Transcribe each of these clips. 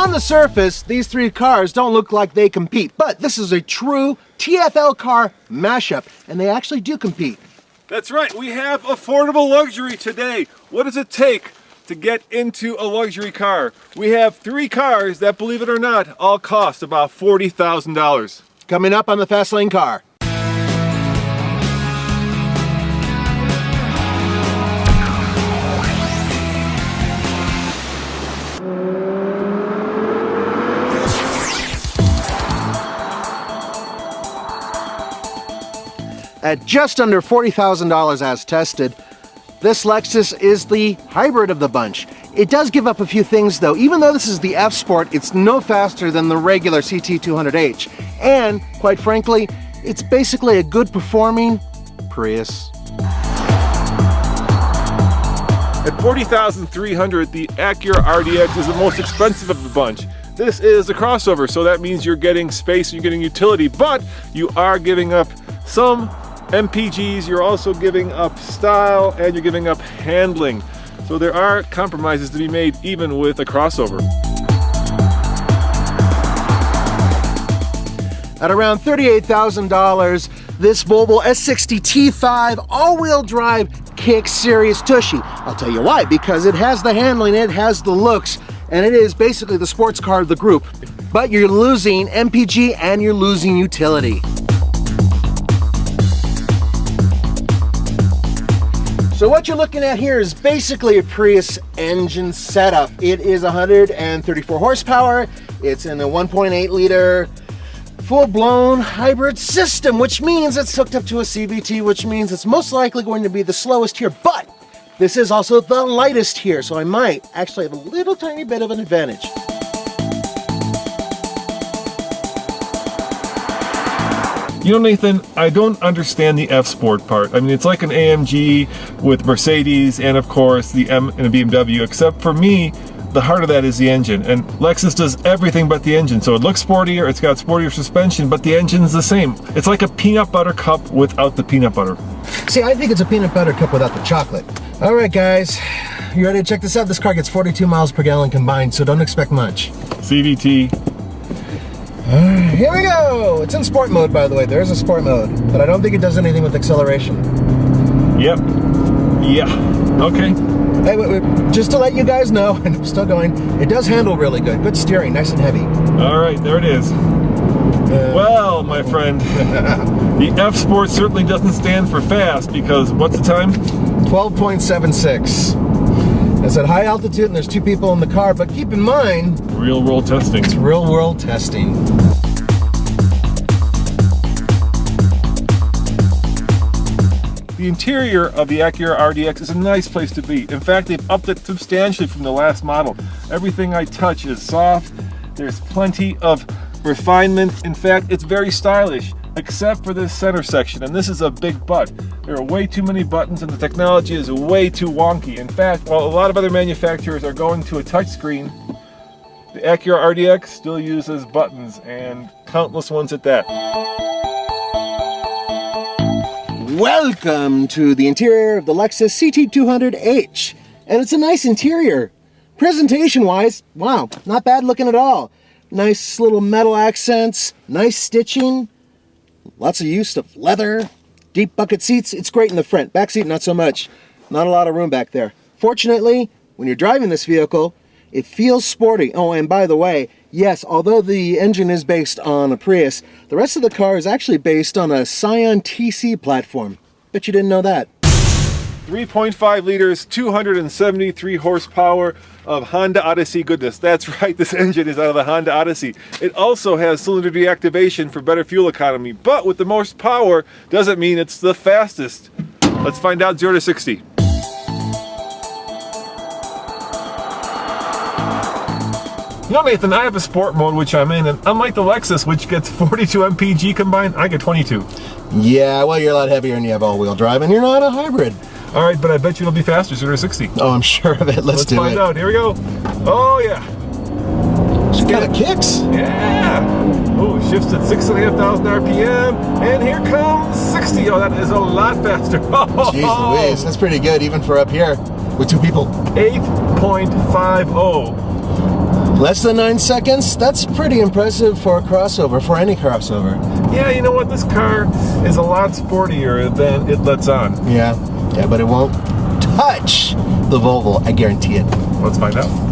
On the surface, these three cars don't look like they compete, but this is a true TFL car mashup, and they actually do compete. That's right, we have affordable luxury today. What does it take to get into a luxury car? We have three cars that, believe it or not, all cost about $40,000. Coming up on the Fast Lane Car. At just under $40,000 as tested, this Lexus is the hybrid of the bunch. It does give up a few things though. Even though this is the F Sport, it's no faster than the regular CT200H. And quite frankly, it's basically a good performing Prius. At $40,300, the Acura RDX is the most expensive of the bunch. This is a crossover, so that means you're getting space, you're getting utility, but you are giving up some MPGs, you're also giving up style, and you're giving up handling. So there are compromises to be made even with a crossover. At around $38,000, this Volvo S60 T5 all-wheel drive kicks serious tushy. I'll tell you why, because it has the handling, it has the looks, and it is basically the sports car of the group. But you're losing MPG and you're losing utility. So what you're looking at here is basically a Prius engine setup. It is 134 horsepower. It's in a 1.8 liter full-blown hybrid system, which means it's hooked up to a CVT, which means it's most likely going to be the slowest here, but this is also the lightest here, so I might actually have a little tiny bit of an advantage. You know, Nathan, I don't understand the F Sport part. I mean, it's like an AMG with Mercedes and, of course, the M and a BMW, except for me, the heart of that is the engine. And Lexus does everything but the engine. So it looks sportier, it's got sportier suspension, but the engine's the same. It's like a peanut butter cup without the peanut butter. See, I think it's a peanut butter cup without the chocolate. All right, guys, you ready to check this out? This car gets 42 miles per gallon combined, so don't expect much. CVT. Here we go! It's in sport mode, by the way. There is a sport mode, but I don't think it does anything with acceleration. Yep. Yeah. Okay. Hey, wait, just to let you guys know, and I'm still going, it does handle really good. Good steering, nice and heavy. All right, there it is. Well, my friend, the F Sport certainly doesn't stand for fast, because what's the time? 12.76. It's at high altitude and there's two people in the car, but keep in mind, real world testing. It's real world testing. The interior of the Acura RDX is a nice place to be. In fact, they've upped it substantially from the last model. Everything I touch is soft. There's plenty of refinement. In fact, it's very stylish, except for this center section, and this is a big but. There are way too many buttons and the technology is way too wonky. In fact, while a lot of other manufacturers are going to a touchscreen, the Acura RDX still uses buttons, and countless ones at that. Welcome to the interior of the Lexus CT200H, and it's a nice interior. Presentation-wise, wow, not bad looking at all. Nice little metal accents, nice stitching, lots of use of leather, deep bucket seats. It's great in the front. Back seat, not so much. Not a lot of room back there. Fortunately, when you're driving this vehicle, it feels sporty. Oh, and by the way, yes, although the engine is based on a Prius, the rest of the car is actually based on a Scion TC platform. Bet you didn't know that. 3.5 liters, 273 horsepower of Honda Odyssey goodness. That's right, this engine is out of the Honda Odyssey. It also has cylinder deactivation for better fuel economy, but with the most power doesn't mean it's the fastest. Let's find out 0 to 60. You know, Nathan, I have a sport mode which I'm in, and unlike the Lexus, which gets 42 MPG combined, I get 22. Yeah, well, you're a lot heavier and you have all-wheel drive, and you're not a hybrid. All right, but I bet you it'll be faster, 0 to 60. Oh, I'm sure of it. Let's do it. Let's find out. Here we go. Oh, yeah. She got a kicks. Yeah. Oh, shifts at 6,500 RPM, and here comes 60. Oh, that is a lot faster. Jeez Louise, that's pretty good, even for up here with two people. 8.50. Less than 9 seconds? That's pretty impressive for a crossover, for any crossover. Yeah, you know what? This car is a lot sportier than it lets on. Yeah, but it won't touch the Volvo, I guarantee it. Let's find out.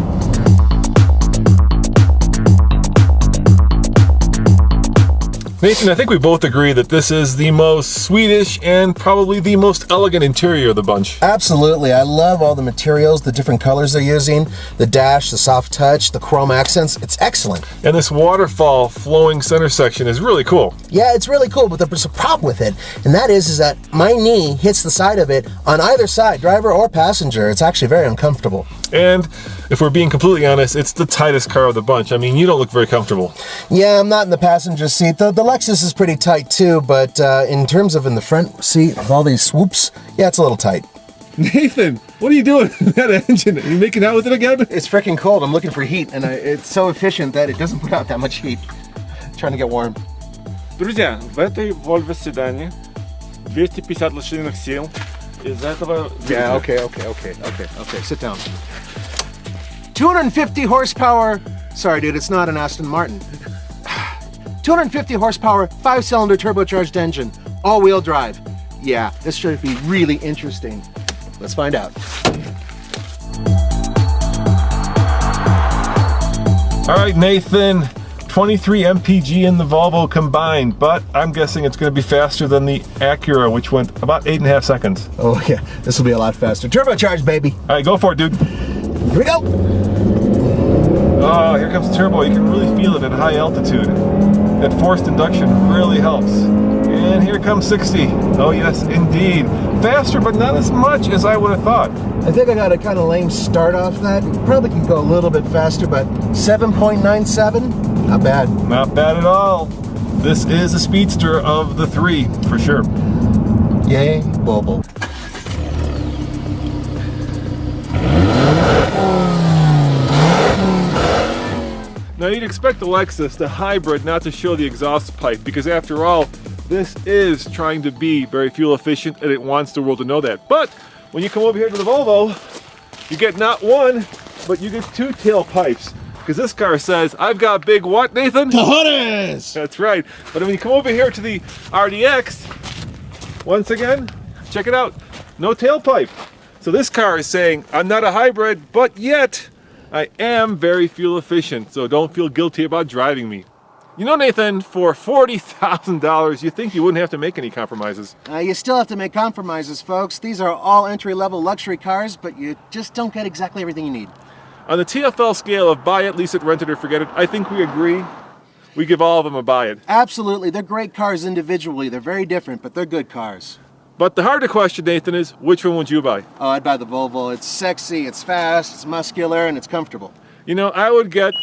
Nathan, I think we both agree that this is the most Swedish and probably the most elegant interior of the bunch. Absolutely. I love all the materials, the different colors they're using, the dash, the soft touch, the chrome accents. It's excellent. And this waterfall flowing center section is really cool. Yeah, it's really cool, but there's a problem with it, and that is that my knee hits the side of it on either side, driver or passenger. It's actually very uncomfortable. And if we're being completely honest, it's the tightest car of the bunch. I mean, you don't look very comfortable. Yeah, I'm not in the passenger seat. The Lexus is pretty tight too, but in terms of in the front seat with all these swoops, yeah, it's a little tight. Nathan, what are you doing with that engine? Are you making out with it again? It's freaking cold. I'm looking for heat, and it's so efficient that it doesn't put out that much heat. Trying to get warm. Друзья, в этой Volvo седане 250 лошадиных сил. Из этого... Yeah, okay. Sit down. 250 horsepower. Sorry, dude, it's not an Aston Martin. 250 horsepower, 5-cylinder turbocharged engine, all-wheel drive. Yeah, this should be really interesting. Let's find out. All right, Nathan, 23 MPG in the Volvo combined, but I'm guessing it's going to be faster than the Acura, which went about 8.5 seconds. Oh yeah, this will be a lot faster. Turbocharged, baby. All right, go for it, dude. Here we go. Oh, here comes the turbo. You can really feel it at high altitude. That forced induction really helps. And here comes 60. Oh yes, indeed. Faster, but not as much as I would have thought. I think I got a kind of lame start off that. Probably can go a little bit faster, but 7.97, not bad. Not bad at all. This is a speedster of the three, for sure. Yay, Volvo. Now you'd expect the Lexus, the hybrid, not to show the exhaust pipe, because after all, this is trying to be very fuel efficient and it wants the world to know that. But when you come over here to the Volvo, you get not one, but you get two tailpipes. Because this car says, I've got big what, Nathan? Cojones! That's right. But when you come over here to the RDX, once again, check it out, no tailpipe. So this car is saying, I'm not a hybrid, but yet I am very fuel efficient, so don't feel guilty about driving me. You know, Nathan, for $40,000, you think you wouldn't have to make any compromises. You still have to make compromises, folks. These are all entry-level luxury cars, but you just don't get exactly everything you need. On the TFL scale of buy it, lease it, rent it, or forget it, I think we agree. We give all of them a buy it. Absolutely. They're great cars individually. They're very different, but they're good cars. But the harder question, Nathan, is which one would you buy? Oh, I'd buy the Volvo. It's sexy, it's fast, it's muscular, and it's comfortable. You know, I would get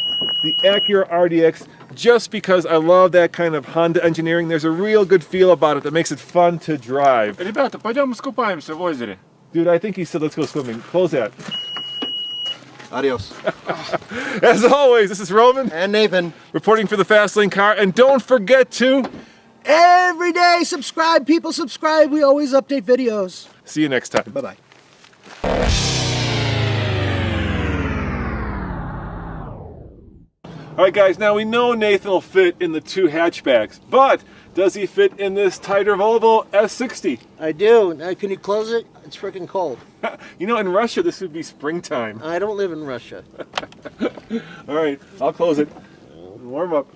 the Acura RDX just because I love that kind of Honda engineering. There's a real good feel about it that makes it fun to drive. Ребята, пойдем искупаемся в озере. Dude, I think he said let's go swimming. Close that. Adios. As always, this is Roman. And Nathan. Reporting for the Fast Lane Car. And don't forget to... every day subscribe, people, subscribe. We always update videos. See you next time. Bye-bye. All right, guys, now we know Nathan will fit in the two hatchbacks, but does he fit in this tighter Volvo S60? I do. Now, can you close it? It's freaking cold. You know, in Russia, this would be springtime. I don't live in Russia. All right, I'll close it. Warm up.